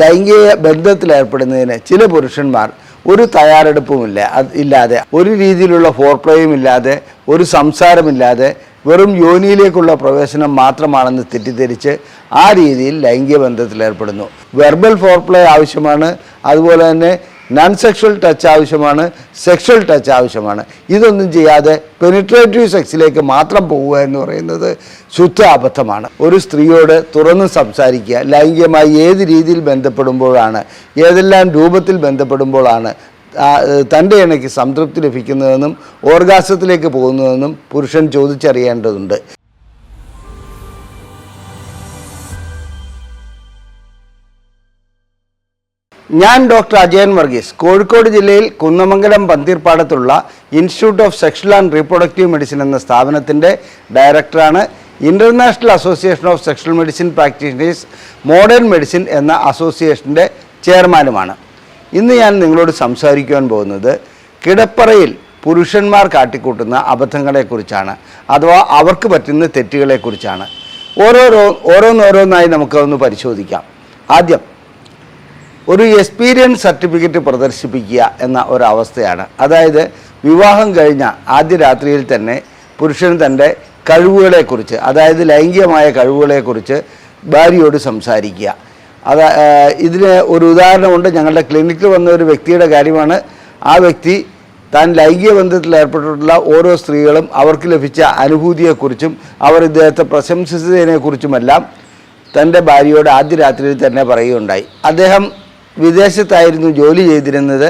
ലൈംഗിക ബന്ധത്തിലേർപ്പെടുന്നതിന് ചില പുരുഷന്മാർ ഒരു തയ്യാറെടുപ്പുമില്ലാതെ ഒരു രീതിയിലുള്ള ഫോർപ്ലേയും ഇല്ലാതെ ഒരു സംസാരമില്ലാതെ വെറും യോനിയിലേക്കുള്ള പ്രവേശനം മാത്രമാണെന്ന് തെറ്റിദ്ധരിച്ച് ആ രീതിയിൽ ലൈംഗിക ബന്ധത്തിലേർപ്പെടുന്നു. വെർബൽ ഫോർപ്ലേ ആവശ്യമാണ്, അതുപോലെ തന്നെ നോൺ സെക്ഷൽ ടച്ച് ആവശ്യമാണ്, സെക്ഷൽ ടച്ച് ആവശ്യമാണ്. ഇതൊന്നും ചെയ്യാതെ പെനിട്രേറ്റീവ് സെക്സിലേക്ക് മാത്രം പോവുക എന്ന് പറയുന്നത് ശുദ്ധ അബദ്ധമാണ്. ഒരു സ്ത്രീയോട് തുറന്ന് സംസാരിക്കുക, ലൈംഗികമായി ഏത് രീതിയിൽ ബന്ധപ്പെടുമ്പോഴാണ്, ഏതെല്ലാം രൂപത്തിൽ ബന്ധപ്പെടുമ്പോഴാണ് തൻ്റെ ഇണയ്ക്ക് സംതൃപ്തി ലഭിക്കുന്നതെന്നും ഓർഗാസത്തിലേക്ക് പോകുന്നതെന്നും പുരുഷൻ ചോദിച്ചറിയേണ്ടതുണ്ട്. ഞാൻ ഡോക്ടർ അജയൻ വർഗീസ്, കോഴിക്കോട് ജില്ലയിൽ കുന്നമംഗലം പന്തീർപ്പാടത്തുള്ള institute of sexual and reproductive medicine എന്ന സ്ഥാപനത്തിൻ്റെ ഡയറക്ടറാണ്. International association of sexual medicine practitioners modern medicine എന്ന അസോസിയേഷൻ്റെ ചെയർമാനുമാണ്. ഇന്ന് ഞാൻ നിങ്ങളോട് സംസാരിക്കുവാൻ പോകുന്നത് കിടപ്പറയിൽ പുരുഷന്മാർ കാട്ടിക്കൂട്ടുന്ന അബദ്ധങ്ങളെക്കുറിച്ചാണ്, അഥവാ അവർക്ക് പറ്റുന്ന തെറ്റുകളെക്കുറിച്ചാണ്. ഓരോന്നോരോന്നായി നമുക്കതൊന്ന് പരിശോധിക്കാം. ആദ്യം ഒരു എക്സ്പീരിയൻസ് സർട്ടിഫിക്കറ്റ് പ്രദർശിപ്പിക്കുക എന്ന ഒരവസ്ഥയാണ്. അതായത് വിവാഹം കഴിഞ്ഞ ആദ്യ രാത്രിയിൽ തന്നെ പുരുഷൻ തൻ്റെ കഴിവുകളെക്കുറിച്ച്, അതായത് ലൈംഗികമായ കഴിവുകളെക്കുറിച്ച് ഭാര്യയോട് സംസാരിക്കുക. ഇതിന് ഒരു ഉദാഹരണമുണ്ട്. ഞങ്ങളുടെ ക്ലിനിക്കിൽ വന്ന ഒരു വ്യക്തിയുടെ കാര്യമാണ്. ആ വ്യക്തി താൻ ലൈംഗിക ബന്ധത്തിൽ ഏർപ്പെട്ടിട്ടുള്ള ഓരോ സ്ത്രീകളും അവർക്ക് ലഭിച്ച അനുഭൂതിയെക്കുറിച്ചും അവർ ഇദ്ദേഹത്തെ പ്രശംസിച്ചതിനെക്കുറിച്ചുമെല്ലാം തൻ്റെ ഭാര്യയോട് ആദ്യ രാത്രിയിൽ തന്നെ പറയുകയുണ്ടായി. അദ്ദേഹം വിദേശത്തായിരുന്നു ജോലി ചെയ്തിരുന്നത്,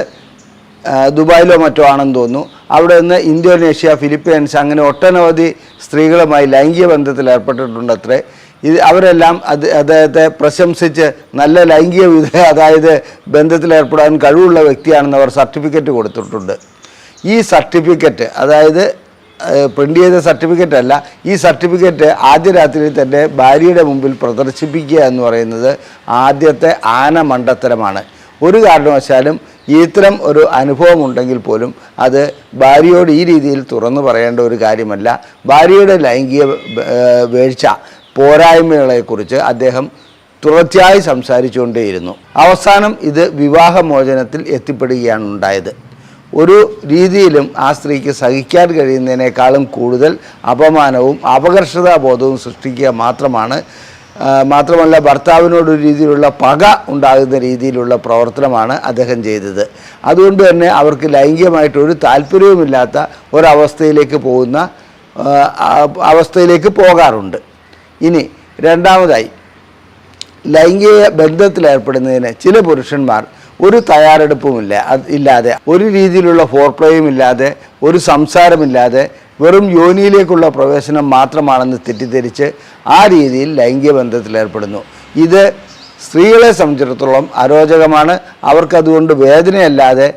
ദുബായിലോ മറ്റോ ആണെന്ന് തോന്നുന്നു. അവിടെ നിന്ന് ഇന്തോനേഷ്യ, ഫിലിപ്പീൻസ് അങ്ങനെ ഒട്ടനവധി സ്ത്രീകളുമായി ലൈംഗിക ബന്ധത്തിൽ ഏർപ്പെട്ടിട്ടുണ്ടത്രേ. അവരെല്ലാം അദ്ദേഹത്തെ പ്രശംസിച്ച് നല്ല ലൈംഗിക അതായത് ബന്ധത്തിലേർപ്പെടാൻ കഴിവുള്ള വ്യക്തിയാണെന്ന് അവർ സർട്ടിഫിക്കറ്റ് കൊടുത്തിട്ടുണ്ട്. ഈ സർട്ടിഫിക്കറ്റ്, അതായത് പ്രിൻ്റ് ചെയ്ത സർട്ടിഫിക്കറ്റ് അല്ല, ഈ സർട്ടിഫിക്കറ്റ് ആദ്യ രാത്രിയിൽ തന്നെ ഭാര്യയുടെ മുമ്പിൽ പ്രദർശിപ്പിക്കുക എന്ന് പറയുന്നത് ആദ്യത്തെ ആനമണ്ടത്തരമാണ്. ഒരു കാരണവശാലും ഇത്തരം ഒരു അനുഭവം ഉണ്ടെങ്കിൽ പോലും അത് ഭാര്യയോട് ഈ രീതിയിൽ തുറന്നു പറയേണ്ട ഒരു കാര്യമല്ല. ഭാര്യയുടെ ലൈംഗിക വീഴ്ച, പോരായ്മകളെക്കുറിച്ച് അദ്ദേഹം തുടർച്ചയായി സംസാരിച്ചുകൊണ്ടേയിരുന്നു. അവസാനം ഇത് വിവാഹമോചനത്തിൽ എത്തിപ്പെടുകയാണ് ഉണ്ടായത്. ഒരു രീതിയിലും ആ സ്ത്രീക്ക് സഹിക്കാൻ കഴിയുന്നതിനേക്കാളും കൂടുതൽ അപമാനവും അപകർഷതാബോധവും സൃഷ്ടിക്കുക മാത്രമല്ല ഭർത്താവിനോടൊരു രീതിയിലുള്ള പക ഉണ്ടാകുന്ന രീതിയിലുള്ള പ്രവർത്തനമാണ് അദ്ദേഹം ചെയ്തത്. അതുകൊണ്ട് തന്നെ അവർക്ക് ലൈംഗികമായിട്ടൊരു താല്പര്യവുമില്ലാത്ത അവസ്ഥയിലേക്ക് പോകാറുണ്ട്. ഇനി രണ്ടാമതായി, ലൈംഗിക ബന്ധത്തിലേർപ്പെടുന്നതിന് ചില പുരുഷന്മാർ ഒരു തയ്യാറെടുപ്പുമില്ലാതെ ഒരു രീതിയിലുള്ള ഫോർപ്ലേയും ഇല്ലാതെ ഒരു സംസാരമില്ലാതെ വെറും യോനിയിലേക്കുള്ള പ്രവേശനം മാത്രമാണെന്ന് തെറ്റിദ്ധരിച്ച് ആ രീതിയിൽ ലൈംഗിക ബന്ധത്തിലേർപ്പെടുന്നു. ഇത് സ്ത്രീകളെ സംബന്ധിച്ചിടത്തോളം അരോചകമാണ്. അവർക്കതുകൊണ്ട് വേദനയല്ലാതെ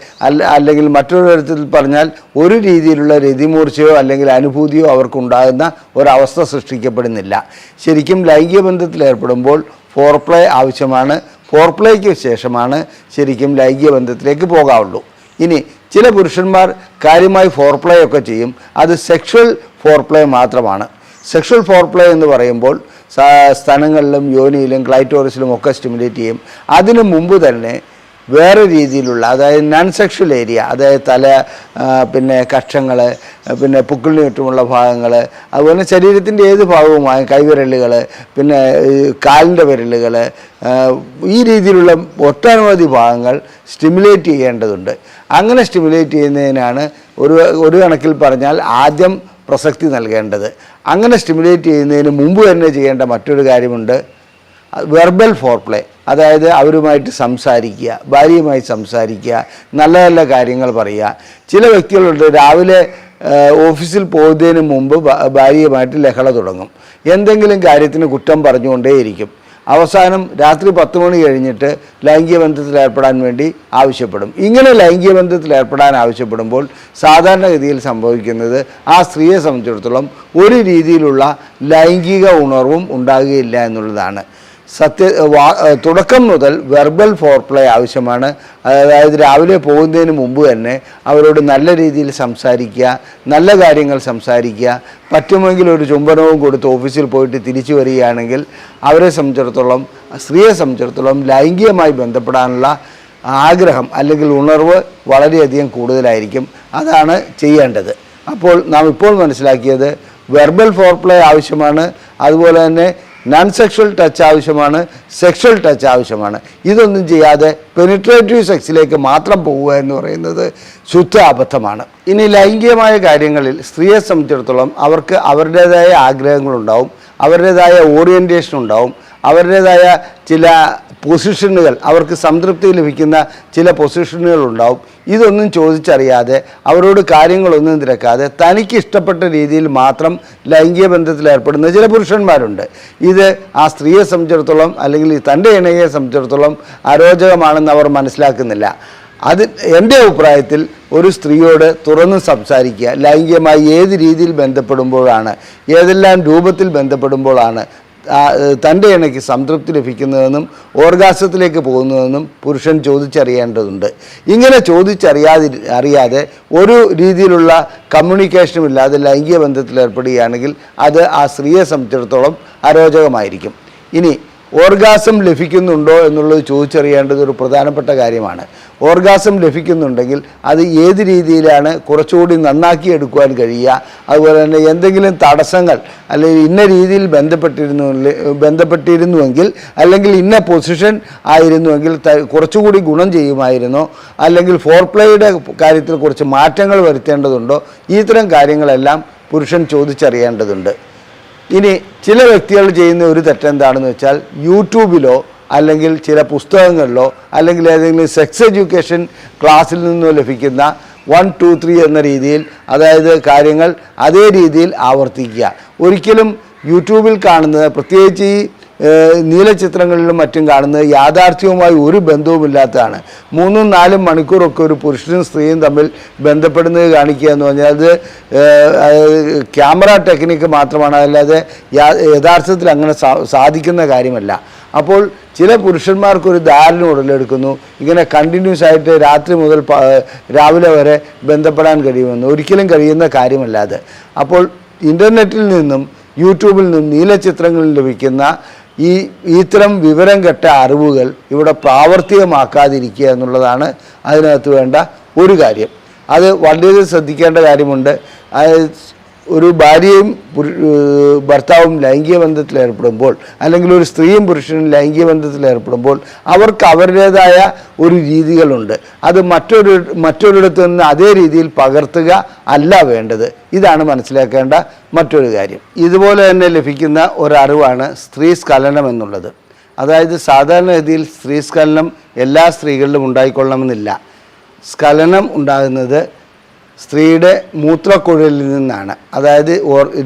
അല്ലെങ്കിൽ മറ്റൊരു തരത്തിൽ പറഞ്ഞാൽ ഒരു രീതിയിലുള്ള രതിമൂർച്ചയോ അല്ലെങ്കിൽ അനുഭൂതിയോ അവർക്കുണ്ടാകുന്ന ഒരവസ്ഥ സൃഷ്ടിക്കപ്പെടുന്നില്ല. ശരിക്കും ലൈംഗിക ബന്ധത്തിലേർപ്പെടുമ്പോൾ ഫോർപ്ലേ ആവശ്യമാണ്. ഫോർപ്ലേക്ക് ശേഷമാണ് ശരിക്കും ലൈംഗിക ബന്ധത്തിലേക്ക് പോകാവുള്ളൂ. ഇനി ചില പുരുഷന്മാർ കാര്യമായി ഫോർപ്ലേ ഒക്കെ ചെയ്യും. അത് സെക്ഷൽ ഫോർപ്ലേ മാത്രമാണ്. സെക്ഷൽ ഫോർപ്ലേ എന്ന് പറയുമ്പോൾ സ്ഥലങ്ങളിലും യോനിയിലും ക്ലൈറ്റോറിസിലും ഒക്കെ സ്റ്റിമുലേറ്റ് ചെയ്യും. അതിനു മുമ്പ് തന്നെ വേറെ രീതിയിലുള്ള, അതായത് നോൺ സെക്ഷൽ ഏരിയ, അതായത് തല, പിന്നെ കക്ഷങ്ങൾ, പിന്നെ പുക്കിളിന് ചുറ്റുമുള്ള ഭാഗങ്ങൾ, അതുപോലെ ശരീരത്തിൻ്റെ ഏത് ഭാഗവുമായ കൈവിരലുകൾ, പിന്നെ കാലിൻ്റെ വിരലുകൾ, ഈ രീതിയിലുള്ള ഒട്ടനവധി ഭാഗങ്ങൾ സ്റ്റിമുലേറ്റ് ചെയ്യേണ്ടതുണ്ട്. അങ്ങനെ സ്റ്റിമുലേറ്റ് ചെയ്യുന്നതിനാണ് ഒരു കണക്കിൽ പറഞ്ഞാൽ ആദ്യം പ്രസക്തി നൽകേണ്ടത്. അങ്ങനെ സ്റ്റിമുലേറ്റ് ചെയ്യുന്നതിന് മുമ്പ് തന്നെ ചെയ്യേണ്ട മറ്റൊരു കാര്യമുണ്ട്, വെർബൽ ഫോർപ്ലേ. അതായത് അവരുമായിട്ട് സംസാരിക്കുക, ഭാര്യയുമായി സംസാരിക്കുക, നല്ല നല്ല കാര്യങ്ങൾ പറയുക. ചില വ്യക്തികളുണ്ട് രാവിലെ ഓഫീസിൽ പോകുന്നതിന് മുമ്പ് ഭാര്യയുമായിട്ട് ലഹള തുടങ്ങും. എന്തെങ്കിലും കാര്യത്തിന് കുറ്റം പറഞ്ഞുകൊണ്ടേയിരിക്കും. അവസാനം രാത്രി 10 മണി കഴിഞ്ഞിട്ട് ലൈംഗിക ബന്ധത്തിൽ ഏർപ്പെടാൻ വേണ്ടി ആവശ്യപ്പെടും. ഇങ്ങനെ ലൈംഗിക ബന്ധത്തിൽ ഏർപ്പെടാൻ ആവശ്യപ്പെടുമ്പോൾ സാധാരണഗതിയിൽ സംഭവിക്കുന്നത് ആ സ്ത്രീയെ സംബന്ധിച്ചിടത്തോളം ഒരു രീതിയിലുള്ള ലൈംഗിക ഉണർവും ഉണ്ടാകുകയില്ല എന്നുള്ളതാണ്. തുടക്കം മുതൽ വെർബൽ ഫോർപ്ലേ ആവശ്യമാണ്. അതായത് രാവിലെ പോകുന്നതിന് മുമ്പ് തന്നെ അവരോട് നല്ല രീതിയിൽ സംസാരിക്കുക, നല്ല കാര്യങ്ങൾ സംസാരിക്കുക. പറ്റുമെങ്കിൽ ഒരു ചുംബനവും കൊടുത്ത് ഓഫീസിൽ പോയിട്ട് തിരിച്ചു വരികയാണെങ്കിൽ അവരെ സംബന്ധിച്ചിടത്തോളം, സ്ത്രീയെ സംബന്ധിച്ചിടത്തോളം ലൈംഗികമായി ബന്ധപ്പെടാനുള്ള ആഗ്രഹം അല്ലെങ്കിൽ ഉണർവ് വളരെയധികം കൂടുതലായിരിക്കും. അതാണ് ചെയ്യേണ്ടത്. അപ്പോൾ നാം ഇപ്പോൾ മനസ്സിലാക്കിയത് വെർബൽ ഫോർപ്ലേ ആവശ്യമാണ്, അതുപോലെ തന്നെ നോൺ സെക്ഷൽ ടച്ച് ആവശ്യമാണ്, സെക്ഷൽ ടച്ച് ആവശ്യമാണ്. ഇതൊന്നും ചെയ്യാതെ പെനിട്രേറ്റീവ് സെക്സിലേക്ക് മാത്രം പോവുക എന്ന് പറയുന്നത് ശുദ്ധ അബദ്ധമാണ്. ഇനി ലൈംഗികമായ കാര്യങ്ങളിൽ സ്ത്രീയെ സംബന്ധിച്ചിടത്തോളം അവർക്ക് അവരുടേതായ ആഗ്രഹങ്ങളുണ്ടാവും, അവരുടേതായ ഓറിയൻറ്റേഷൻ ഉണ്ടാവും, അവരുടേതായ ചില പൊസിഷനുകൾ, അവർക്ക് സംതൃപ്തി ലഭിക്കുന്ന ചില പൊസിഷനുകൾ ഉണ്ടാവും. ഇതൊന്നും ചോദിച്ചറിയാതെ അവരോട് കാര്യങ്ങളൊന്നും തിരക്കാതെ തനിക്ക് ഇഷ്ടപ്പെട്ട രീതിയിൽ മാത്രം ലൈംഗിക ബന്ധത്തിൽ ഏർപ്പെടുന്ന ചില പുരുഷന്മാരുണ്ട്. ഇത് ആ സ്ത്രീയെ സംബന്ധിച്ചിടത്തോളം അല്ലെങ്കിൽ തൻ്റെ ഇണയെ സംബന്ധിച്ചിടത്തോളം അരോചകമാണെന്ന് അവർ മനസ്സിലാക്കുന്നില്ല. അത് എൻ്റെ അഭിപ്രായത്തിൽ ഒരു സ്ത്രീയോട് തുറന്ന് സംസാരിക്കുക, ലൈംഗികമായി ഏത് രീതിയിൽ ബന്ധപ്പെടുമ്പോഴാണ്, ഏതെല്ലാം രൂപത്തിൽ ബന്ധപ്പെടുമ്പോഴാണ് തൻ്റെ ഇണയ്ക്ക് സംതൃപ്തി ലഭിക്കുന്നതെന്നും ഓർഗാസത്തിലേക്ക് പോകുന്നതെന്നും പുരുഷൻ ചോദിച്ചറിയേണ്ടതുണ്ട്. ഇങ്ങനെ അറിയാതെ ഒരു രീതിയിലുള്ള കമ്മ്യൂണിക്കേഷനും ഇല്ലാതെ ലൈംഗിക ബന്ധത്തിൽ ഏർപ്പെടുകയാണെങ്കിൽ അത് ആ സ്ത്രീയെ സംബന്ധിച്ചിടത്തോളം അരോചകമായിരിക്കും. ഇനി ഓർഗാസം ലഭിക്കുന്നുണ്ടോ എന്നുള്ളത് ചോദിച്ചറിയേണ്ടത് ഒരു പ്രധാനപ്പെട്ട കാര്യമാണ്. ഓർഗാസം ലഭിക്കുന്നുണ്ടെങ്കിൽ അത് ഏത് രീതിയിലാണ് കുറച്ചുകൂടി നന്നാക്കി എടുക്കുവാൻ കഴിയുക, അതുപോലെ തന്നെ എന്തെങ്കിലും തടസ്സങ്ങൾ അല്ലെങ്കിൽ ഇന്ന രീതിയിൽ ബന്ധപ്പെട്ടിരുന്നുവെങ്കിൽ അല്ലെങ്കിൽ ഇന്ന പൊസിഷൻ ആയിരുന്നുവെങ്കിൽ കുറച്ചുകൂടി ഗുണം ചെയ്യുമായിരുന്നോ, അല്ലെങ്കിൽ ഫോർപ്ലേയുടെ കാര്യത്തിൽ കുറച്ച് മാറ്റങ്ങൾ വരുത്തേണ്ടതുണ്ടോ, ഇത്തരം കാര്യങ്ങളെല്ലാം പുരുഷൻ ചോദിച്ചറിയേണ്ടതുണ്ട്. ഇനി ചില വ്യക്തികൾ ചെയ്യുന്ന ഒരു തെറ്റെന്താണെന്ന് വെച്ചാൽ യൂട്യൂബിലോ അല്ലെങ്കിൽ ചില പുസ്തകങ്ങളിലോ അല്ലെങ്കിൽ ഏതെങ്കിലും സെക്സ് എഡ്യൂക്കേഷൻ ക്ലാസ്സിൽ നിന്നോ ലഭിക്കുന്ന 1, 2, 3 എന്ന രീതിയിൽ, അതായത് കാര്യങ്ങൾ അതേ രീതിയിൽ ആവർത്തിക്കുക. ഒരിക്കലും യൂട്യൂബിൽ കാണുന്നത്, പ്രത്യേകിച്ച് ഈ നീലചിത്രങ്ങളിലും മറ്റും കാണുന്നത് യാഥാർത്ഥ്യവുമായി ഒരു ബന്ധവുമില്ലാത്തതാണ്. 3-4 മണിക്കൂറൊക്കെ ഒരു പുരുഷനും സ്ത്രീയും തമ്മിൽ ബന്ധപ്പെടുന്നത് കാണിക്കുക എന്ന് പറഞ്ഞാൽ അത് ക്യാമറ ടെക്നിക്ക് മാത്രമാണ്, അല്ലാതെ യഥാർത്ഥത്തിൽ അങ്ങനെ സാധിക്കുന്ന കാര്യമല്ല. അപ്പോൾ ചില പുരുഷന്മാർക്കൊരു ധാരണ ഉടലെടുക്കുന്നു, ഇങ്ങനെ കണ്ടിന്യൂസ് ആയിട്ട് രാത്രി മുതൽ രാവിലെ വരെ ബന്ധപ്പെടാൻ കഴിയുമെന്ന്. ഒരിക്കലും കഴിയുന്ന കാര്യമല്ലാതെ. അപ്പോൾ ഇൻ്റർനെറ്റിൽ നിന്നും യൂട്യൂബിൽ നിന്നും നീലചിത്രങ്ങളിൽ ലഭിക്കുന്ന ഇത്തരം വിവരം കെട്ട അറിവുകൾ ഇവിടെ പ്രാവർത്തികമാക്കാതിരിക്കുക എന്നുള്ളതാണ് അതിനകത്ത് വേണ്ട ഒരു കാര്യം. അത് വളരെ ശ്രദ്ധിക്കേണ്ട കാര്യമുണ്ട്. ഒരു ഭാര്യയും ഭർത്താവും ലൈംഗിക ബന്ധത്തിൽ ഏർപ്പെടുമ്പോൾ, അല്ലെങ്കിൽ ഒരു സ്ത്രീയും പുരുഷനും ലൈംഗിക ബന്ധത്തിൽ ഏർപ്പെടുമ്പോൾ അവർക്ക് അവരുടേതായ ഒരു രീതികളുണ്ട്. അത് മറ്റൊരിടത്തു നിന്ന് അതേ രീതിയിൽ പകർത്തുക അല്ല വേണ്ടത്. ഇതാണ് മനസ്സിലാക്കേണ്ട മറ്റൊരു കാര്യം. ഇതുപോലെ തന്നെ ലഭിക്കുന്ന ഒരറിവാണ് സ്ത്രീ സ്ഖലനം എന്നുള്ളത്. അതായത് സാധാരണഗതിയിൽ സ്ത്രീ സ്ഖലനം എല്ലാ സ്ത്രീകളിലും ഉണ്ടായിക്കൊള്ളണമെന്നില്ല. സ്ഖലനം ഉണ്ടാകുന്നത് സ്ത്രീയുടെ മൂത്രക്കുഴലിൽ നിന്നാണ്. അതായത്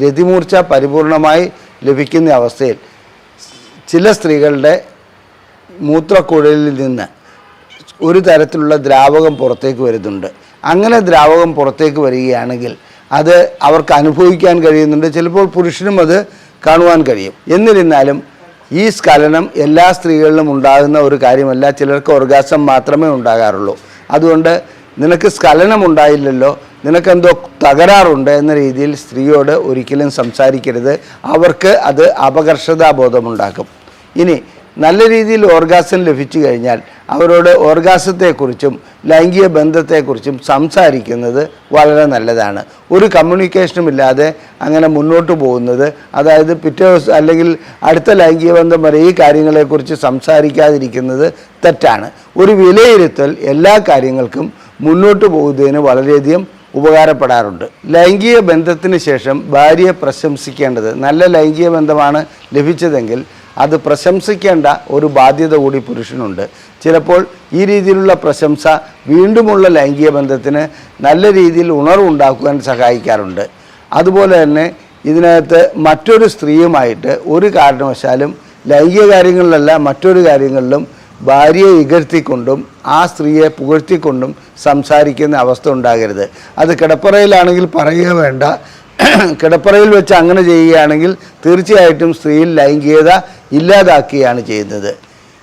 രതിമൂർച്ച പരിപൂർണമായി ലഭിക്കുന്ന അവസ്ഥയിൽ ചില സ്ത്രീകളുടെ മൂത്രക്കുഴലിൽ നിന്ന് ഒരു തരത്തിലുള്ള ദ്രാവകം പുറത്തേക്ക് വരുന്നുണ്ട്. അങ്ങനെ ദ്രാവകം പുറത്തേക്ക് വരികയാണെങ്കിൽ അത് അവർക്ക് അനുഭവിക്കാൻ കഴിയുന്നുണ്ട്. ചിലപ്പോൾ പുരുഷനും അത് കാണുവാൻ കഴിയും. എന്നിരുന്നാലും ഈ സ്ഖലനം എല്ലാ സ്ത്രീകളിലും ഉണ്ടാകുന്ന ഒരു കാര്യമല്ല. ചിലർക്ക് ഓർഗാസം മാത്രമേ ഉണ്ടാകാറുള്ളൂ. അതുകൊണ്ട് നിനക്ക് സ്ഖലനം ഉണ്ടായില്ലല്ലോ, നിനക്കെന്തോ തകരാറുണ്ട് എന്ന രീതിയിൽ സ്ത്രീയോട് ഒരിക്കലും സംസാരിക്കരുത്. അവർക്ക് അത് അപകർഷതാബോധമുണ്ടാക്കും. ഇനി നല്ല രീതിയിൽ ഓർഗാസം ലഭിച്ചു കഴിഞ്ഞാൽ അവരോട് ഓർഗാസത്തെക്കുറിച്ചും ലൈംഗിക ബന്ധത്തെക്കുറിച്ചും സംസാരിക്കുന്നത് വളരെ നല്ലതാണ്. ഒരു കമ്മ്യൂണിക്കേഷനും ഇല്ലാതെ അങ്ങനെ മുന്നോട്ട് പോകുന്നത്, അതായത് പിറ്റേ ദിവസം അല്ലെങ്കിൽ അടുത്ത ലൈംഗിക ബന്ധം വരെ ഈ കാര്യങ്ങളെക്കുറിച്ച് സംസാരിക്കാതിരിക്കുന്നത് തെറ്റാണ്. ഒരു വിലയിരുത്തൽ എല്ലാ കാര്യങ്ങൾക്കും മുന്നോട്ട് പോകുന്നതിന് വളരെയധികം ഉപകാരപ്പെടാറുണ്ട്. ലൈംഗിക ബന്ധത്തിന് ശേഷം ഭാര്യയെ പ്രശംസിക്കേണ്ടത്, നല്ല ലൈംഗിക ബന്ധമാണ് ലഭിച്ചതെങ്കിൽ അത് പ്രശംസിക്കേണ്ട ഒരു ബാധ്യത കൂടി പുരുഷനുണ്ട്. ചിലപ്പോൾ ഈ രീതിയിലുള്ള പ്രശംസ വീണ്ടുമുള്ള ലൈംഗിക ബന്ധത്തിന് നല്ല രീതിയിൽ ഉണർവുണ്ടാക്കുവാൻ സഹായിക്കാറുണ്ട്. അതുപോലെ തന്നെ ഇതിനകത്ത് മറ്റൊരു സ്ത്രീയുമായിട്ട് ഒരു കാരണവശാലും ലൈംഗിക കാര്യങ്ങളിലല്ല മറ്റൊരു കാര്യങ്ങളിലും ഭാര്യയെ ഇകഴ്ത്തിക്കൊണ്ടും ആ സ്ത്രീയെ പുകഴ്ത്തിക്കൊണ്ടും സംസാരിക്കുന്ന അവസ്ഥ ഉണ്ടാകരുത്. അത് കിടപ്പറയിലാണെങ്കിൽ പറയുക വേണ്ട, കിടപ്പറയിൽ വെച്ച് അങ്ങനെ ചെയ്യുകയാണെങ്കിൽ തീർച്ചയായിട്ടും സ്ത്രീയിൽ ലൈംഗികത ഇല്ലാതാക്കുകയാണ് ചെയ്യുന്നത്.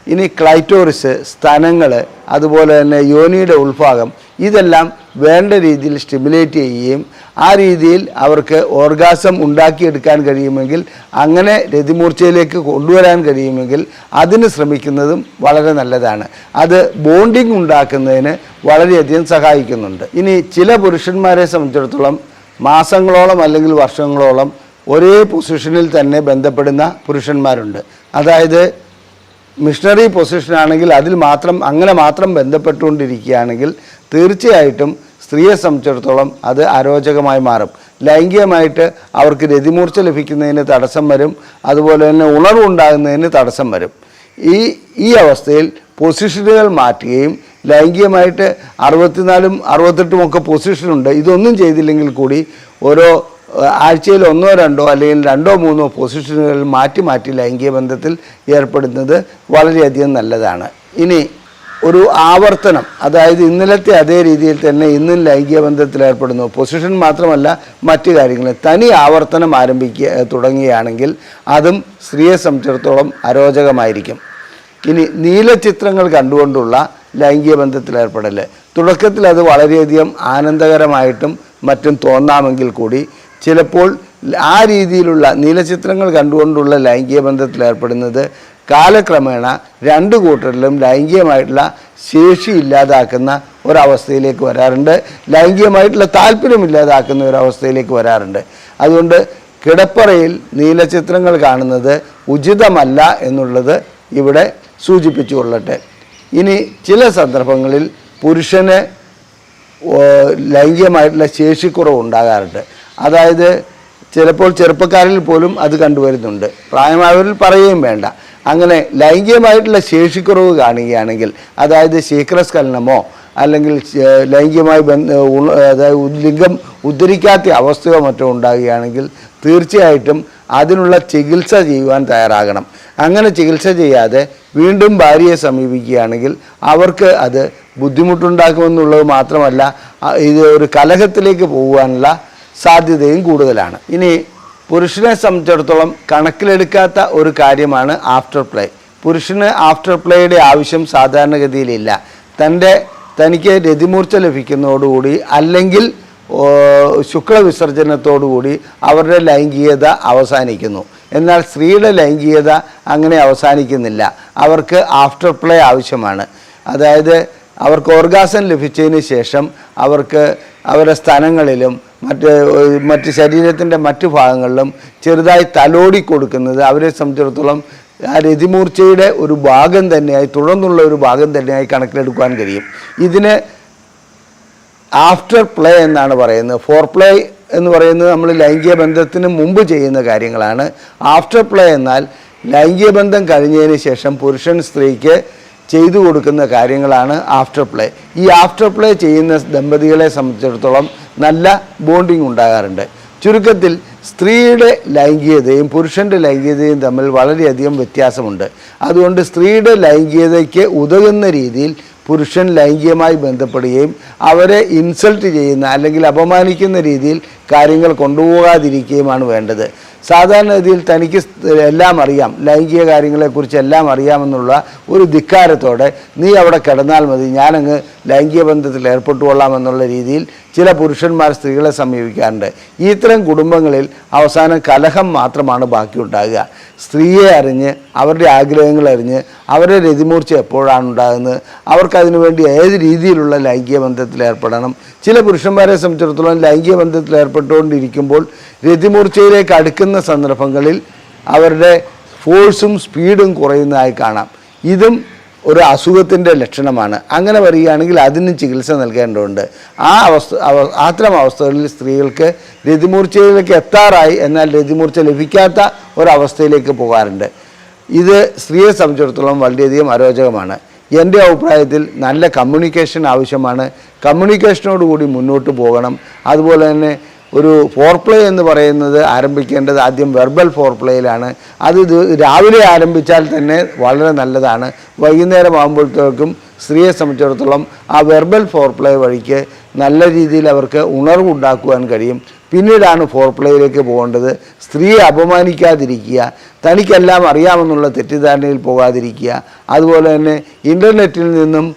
ഇനി ക്ലൈറ്റോറിസ്, സ്തനങ്ങൾ, അതുപോലെ തന്നെ യോനിയുടെ ഉൾഭാഗം ഇതെല്ലാം വേണ്ട രീതിയിൽ സ്റ്റിമുലേറ്റ് ചെയ്യുകയും ആ രീതിയിൽ അവർക്ക് ഓർഗാസം ഉണ്ടാക്കിയെടുക്കാൻ കഴിയുമെങ്കിൽ, അങ്ങനെ രതിമൂർച്ചയിലേക്ക് കൊണ്ടുവരാൻ കഴിയുമെങ്കിൽ അതിന് ശ്രമിക്കുന്നതും വളരെ നല്ലതാണ്. അത് ബോണ്ടിങ് ഉണ്ടാക്കുന്നതിന് വളരെയധികം സഹായിക്കുന്നുണ്ട്. ഇനി ചില പുരുഷന്മാരെ സംബന്ധിച്ചിടത്തോളം മാസങ്ങളോളം അല്ലെങ്കിൽ വർഷങ്ങളോളം ഒരേ പൊസിഷനിൽ തന്നെ ബന്ധപ്പെടുന്ന പുരുഷന്മാരുണ്ട്. അതായത് മിഷണറി പൊസിഷനാണെങ്കിൽ അതിൽ അങ്ങനെ മാത്രം ബന്ധപ്പെട്ടുകൊണ്ടിരിക്കുകയാണെങ്കിൽ തീർച്ചയായിട്ടും സ്ത്രീയെ സംബന്ധിച്ചിടത്തോളം അത് അരോചകമായി മാറും. ലൈംഗികമായിട്ട് അവർക്ക് രതിമൂർച്ച ലഭിക്കുന്നതിന് തടസ്സം വരും, അതുപോലെ തന്നെ ഉണർവുണ്ടാകുന്നതിന് തടസ്സം വരും. ഈ അവസ്ഥയിൽ പൊസിഷനുകൾ മാറ്റുകയും ലൈംഗികമായിട്ട് 64ഉം 68ഉം ഒക്കെ പൊസിഷനുണ്ട്, ഇതൊന്നും ചെയ്തില്ലെങ്കിൽ കൂടി ഓരോ ആഴ്ചയിൽ 1 2 അല്ലെങ്കിൽ 2 3 പൊസിഷനുകൾ മാറ്റി മാറ്റി ലൈംഗിക ബന്ധത്തിൽ ഏർപ്പെടുന്നത് വളരെയധികം നല്ലതാണ്. ഇനി ഒരു ആവർത്തനം, അതായത് ഇന്നലത്തെ അതേ രീതിയിൽ തന്നെ ഇന്നും ലൈംഗിക ബന്ധത്തിൽ ഏർപ്പെടുന്നു, പൊസിഷൻ മാത്രമല്ല മറ്റു കാര്യങ്ങൾ തനി ആവർത്തനം തുടങ്ങുകയാണെങ്കിൽ അതും സ്ത്രീയെ സംബന്ധിച്ചിടത്തോളം അരോചകമായിരിക്കും. ഇനി നീലചിത്രങ്ങൾ കണ്ടുകൊണ്ടുള്ള ലൈംഗിക ബന്ധത്തിൽ ഏർപ്പെടൽ, തുടക്കത്തിൽ അത് വളരെയധികം ആനന്ദകരമായിട്ടും മറ്റും തോന്നാമെങ്കിൽ കൂടി ചിലപ്പോൾ ആ രീതിയിലുള്ള നീലചിത്രങ്ങൾ കണ്ടുകൊണ്ടുള്ള ലൈംഗിക ബന്ധത്തിൽ ഏർപ്പെടുന്നത് കാലക്രമേണ രണ്ടു കൂട്ടരിലും ലൈംഗികമായിട്ടുള്ള ശേഷി ഇല്ലാതാക്കുന്ന ഒരവസ്ഥയിലേക്ക് വരാറുണ്ട്, ലൈംഗികമായിട്ടുള്ള താല്പര്യമില്ലാതാക്കുന്ന ഒരവസ്ഥയിലേക്ക് വരാറുണ്ട്. അതുകൊണ്ട് കിടപ്പറയിൽ നീലചിത്രങ്ങൾ കാണുന്നത് ഉചിതമല്ല എന്നുള്ളത് ഇവിടെ സൂചിപ്പിച്ചു കൊള്ളട്ടെ. ഇനി ചില സന്ദർഭങ്ങളിൽ പുരുഷന് ലൈംഗികമായിട്ടുള്ള ശേഷിക്കുറവ് ഉണ്ടാകാറുണ്ട്. അതായത് ചിലപ്പോൾ ചെറുപ്പക്കാരിൽ പോലും അത് കണ്ടുവരുന്നുണ്ട്, പ്രായമായവരിൽ പറയുകയും വേണ്ട. അങ്ങനെ ലൈംഗികമായിട്ടുള്ള ശേഷിക്കുറവ് കാണുകയാണെങ്കിൽ, അതായത് ശീഘ്രസ്ഖലനമോ അല്ലെങ്കിൽ ലൈംഗികമായി അതായത് ലിംഗം ഉദ്ധരിക്കാത്ത അവസ്ഥയോ മറ്റോ ഉണ്ടാകുകയാണെങ്കിൽ തീർച്ചയായിട്ടും അതിനുള്ള ചികിത്സ ചെയ്യുവാൻ തയ്യാറാകണം. അങ്ങനെ ചികിത്സ ചെയ്യാതെ വീണ്ടും ഭാര്യയെ സമീപിക്കുകയാണെങ്കിൽ അവർക്ക് അത് ബുദ്ധിമുട്ടുണ്ടാക്കുമെന്നുള്ളത് മാത്രമല്ല, ഇത് ഒരു കലഹത്തിലേക്ക് പോകുവാനുള്ള സാധ്യതയും കൂടുതലാണ്. ഇനി പുരുഷനെ സംബന്ധിച്ചിടത്തോളം കണക്കിലെടുക്കാത്ത ഒരു കാര്യമാണ് ആഫ്റ്റർ പ്ലേ. പുരുഷന് ആഫ്റ്റർ പ്ലേയുടെ ആവശ്യം സാധാരണഗതിയിലില്ല. തനിക്ക് രതിമൂർച്ച ലഭിക്കുന്നതോടുകൂടി അല്ലെങ്കിൽ ശുക്ലവിസർജനത്തോടുകൂടി അവരുടെ ലൈംഗികത അവസാനിക്കുന്നു. എന്നാൽ സ്ത്രീയുടെ ലൈംഗികത അങ്ങനെ അവസാനിക്കുന്നില്ല, അവർക്ക് ആഫ്റ്റർ പ്ലേ ആവശ്യമാണ്. അതായത് അവർക്ക് ഓർഗാസം ലഭിച്ചതിന് ശേഷം അവർക്ക് അവരുടെ സ്ഥലങ്ങളിലും മറ്റ് ശരീരത്തിൻ്റെ മറ്റു ഭാഗങ്ങളിലും ചെറുതായി തലോടി കൊടുക്കുന്നത് അവരെ സംബന്ധിച്ചിടത്തോളം ആ രതിമൂർച്ചയുടെ ഒരു ഭാഗം തന്നെയായി, തുടർന്നുള്ള ഒരു ഭാഗം തന്നെയായി കണക്കിലെടുക്കാൻ കഴിയും. ഇതിന് ആഫ്റ്റർ പ്ലേ എന്നാണ് പറയുന്നത്. ഫോർ പ്ലേ എന്ന് പറയുന്നത് നമ്മൾ ലൈംഗിക ബന്ധത്തിന് മുമ്പ് ചെയ്യുന്ന കാര്യങ്ങളാണ്. ആഫ്റ്റർ പ്ലേ എന്നാൽ ലൈംഗിക ബന്ധം കഴിഞ്ഞതിന് ശേഷം പുരുഷൻ സ്ത്രീക്ക് ചെയ്തു കൊടുക്കുന്ന കാര്യങ്ങളാണ് ആഫ്റ്റർ പ്ലേ. ഈ ആഫ്റ്റർ പ്ലേ ചെയ്യുന്ന ദമ്പതികളെ സംബന്ധിച്ചിടത്തോളം നല്ല ബോണ്ടിങ് ഉണ്ടാകാറുണ്ട്. ചുരുക്കത്തിൽ സ്ത്രീയുടെ ലൈംഗികതയും പുരുഷൻ്റെ ലൈംഗികതയും തമ്മിൽ വളരെയധികം വ്യത്യാസമുണ്ട്. അതുകൊണ്ട് സ്ത്രീയുടെ ലൈംഗികതയ്ക്ക് ഉതകുന്ന രീതിയിൽ പുരുഷൻ ലൈംഗികമായി ബന്ധപ്പെടുകയും അവരെ ഇൻസൾട്ട് ചെയ്യുന്ന അല്ലെങ്കിൽ അപമാനിക്കുന്ന രീതിയിൽ കാര്യങ്ങൾ കൊണ്ടുപോകാതിരിക്കുകയുമാണ് വേണ്ടത്. സാധാരണഗതിയിൽ തനിക്ക് എല്ലാം അറിയാം, ലൈംഗിക കാര്യങ്ങളെക്കുറിച്ച് എല്ലാം അറിയാമെന്നുള്ള ഒരു ധിക്കാരത്തോടെ നീ അവിടെ കിടന്നാൽ മതി, ഞാനങ്ങ് ലൈംഗിക ബന്ധത്തിൽ ഏർപ്പെട്ടുകൊള്ളാമെന്നുള്ള രീതിയിൽ ചില പുരുഷന്മാർ സ്ത്രീകളെ സമീപിക്കാറുണ്ട്. ഇത്തരം കുടുംബങ്ങളിൽ അവസാനം കലഹം മാത്രമാണ് ബാക്കിയുണ്ടാകുക. സ്ത്രീയെ അറിഞ്ഞ് അവരുടെ ആഗ്രഹങ്ങൾ അറിഞ്ഞ് അവരുടെ രതിമൂർച്ച എപ്പോഴാണ് ഉണ്ടാകുന്നത്, അവർക്കതിനു വേണ്ടി ഏത് രീതിയിലുള്ള ലൈംഗിക ബന്ധത്തിൽ ഏർപ്പെടണം. ചില പുരുഷന്മാരെ സംബന്ധിച്ചിടത്തോളം ലൈംഗിക ബന്ധത്തിൽ ഏർപ്പെട്ടുകൊണ്ടിരിക്കുമ്പോൾ രതിമൂർച്ചയിലേക്ക് അടുക്കുന്ന സന്ദർഭങ്ങളിൽ അവരുടെ ഫോഴ്സും സ്പീഡും കുറയുന്നതായി കാണാം. ഇതും ഒരു അസുഖത്തിൻ്റെ ലക്ഷണമാണ്. അങ്ങനെ വരികയാണെങ്കിൽ അതിനും ചികിത്സ നൽകേണ്ടതുണ്ട്. അത്തരം അവസ്ഥകളിൽ സ്ത്രീകൾക്ക് രതിമൂർച്ചയിലേക്ക് എത്താറായി എന്നാൽ രതിമൂർച്ച ലഭിക്കാത്ത ഒരവസ്ഥയിലേക്ക് പോകാറുണ്ട്. ഇത് സ്ത്രീയെ സംബന്ധിച്ചിടത്തോളം വളരെയധികം അരോചകമാണ്. എൻ്റെ അഭിപ്രായത്തിൽ നല്ല കമ്മ്യൂണിക്കേഷൻ ആവശ്യമാണ്. കമ്മ്യൂണിക്കേഷനോടുകൂടി മുന്നോട്ട് പോകണം. അതുപോലെ തന്നെ ഒരു ഫോർപ്ലേ എന്ന് പറയുന്നത് ആരംഭിക്കേണ്ടത് ആദ്യം വെർബൽ ഫോർപ്ലേയിലാണ്. അത് രാവിലെ ആരംഭിച്ചാൽ തന്നെ വളരെ നല്ലതാണ്. വൈകുന്നേരം ആകുമ്പോഴത്തേക്കും സ്ത്രീയെ സംബന്ധിച്ചിടത്തോളം ആ വെർബൽ ഫോർപ്ലേ വഴിക്ക് നല്ല രീതിയിൽ അവർക്ക് ഉണർവുണ്ടാക്കുവാൻ കഴിയും. പിന്നീടാണ് ഫോർപ്ലേയിലേക്ക് പോകേണ്ടത്. സ്ത്രീയെ അപമാനിക്കാതിരിക്കുക, തനിക്കെല്ലാം അറിയാമെന്നുള്ള തെറ്റിദ്ധാരണയിൽ പോകാതിരിക്കുക. അതുപോലെ തന്നെ ഇൻ്റർനെറ്റിൽ നിന്നും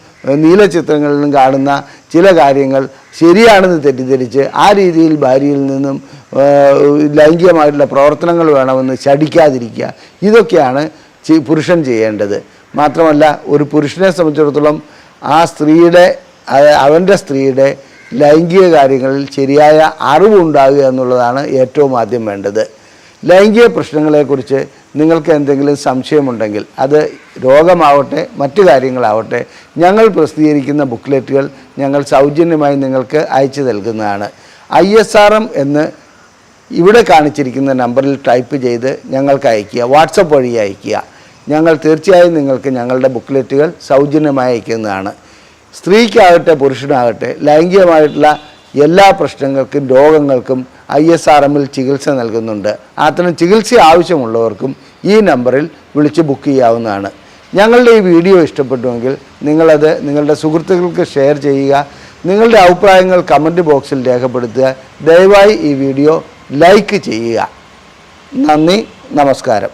നീലചിത്രങ്ങളിൽ നിന്നും കാണുന്ന ചില കാര്യങ്ങൾ ശരിയാണെന്ന് തെറ്റിദ്ധരിച്ച് ആ രീതിയിൽ ഭാര്യയിൽ നിന്നും ലൈംഗികമായിട്ടുള്ള പ്രവർത്തനങ്ങൾ വേണമെന്ന് ശഠിക്കാതിരിക്കുക. ഇതൊക്കെയാണ് പുരുഷൻ ചെയ്യേണ്ടത്. മാത്രമല്ല, ഒരു പുരുഷനെ സംബന്ധിച്ചിടത്തോളം ആ അവൻ്റെ സ്ത്രീയുടെ ലൈംഗിക കാര്യങ്ങളിൽ ശരിയായ അറിവുണ്ടാകുക എന്നുള്ളതാണ് ഏറ്റവും ആദ്യം വേണ്ടത്. ലൈംഗിക പ്രശ്നങ്ങളെക്കുറിച്ച് നിങ്ങൾക്ക് എന്തെങ്കിലും സംശയമുണ്ടെങ്കിൽ, അത് രോഗമാവട്ടെ മറ്റു കാര്യങ്ങളാവട്ടെ, ഞങ്ങൾ പ്രസിദ്ധീകരിക്കുന്ന ബുക്ക്ലെറ്റുകൾ ഞങ്ങൾ സൗജന്യമായി നിങ്ങൾക്ക് അയച്ചു നൽകുന്നതാണ്. ISRM എന്ന് ഇവിടെ കാണിച്ചിരിക്കുന്ന നമ്പറിൽ ടൈപ്പ് ചെയ്ത് ഞങ്ങൾക്ക് അയയ്ക്കുക, വാട്സപ്പ് വഴി അയയ്ക്കുക. ഞങ്ങൾ തീർച്ചയായും നിങ്ങൾക്ക് ഞങ്ങളുടെ ബുക്ക്ലെറ്റുകൾ സൗജന്യമായി അയക്കുന്നതാണ്. സ്ത്രീക്കാകട്ടെ പുരുഷനാകട്ടെ ലൈംഗികമായിട്ടുള്ള എല്ലാ പ്രശ്നങ്ങൾക്കും രോഗങ്ങൾക്കും ISRMൽ ചികിത്സ നൽകുന്നുണ്ട്. അത്തരം ചികിത്സ ആവശ്യമുള്ളവർക്കും ഈ നമ്പറിൽ വിളിച്ച് ബുക്ക് ചെയ്യാവുന്നതാണ്. ഞങ്ങളുടെ ഈ വീഡിയോ ഇഷ്ടപ്പെട്ടുവെങ്കിൽ നിങ്ങളത് നിങ്ങളുടെ സുഹൃത്തുക്കൾക്ക് ഷെയർ ചെയ്യുക. നിങ്ങളുടെ അഭിപ്രായങ്ങൾ കമൻറ്റ് ബോക്സിൽ രേഖപ്പെടുത്തുക. ദയവായി ഈ വീഡിയോ ലൈക്ക് ചെയ്യുക. നന്ദി, നമസ്കാരം.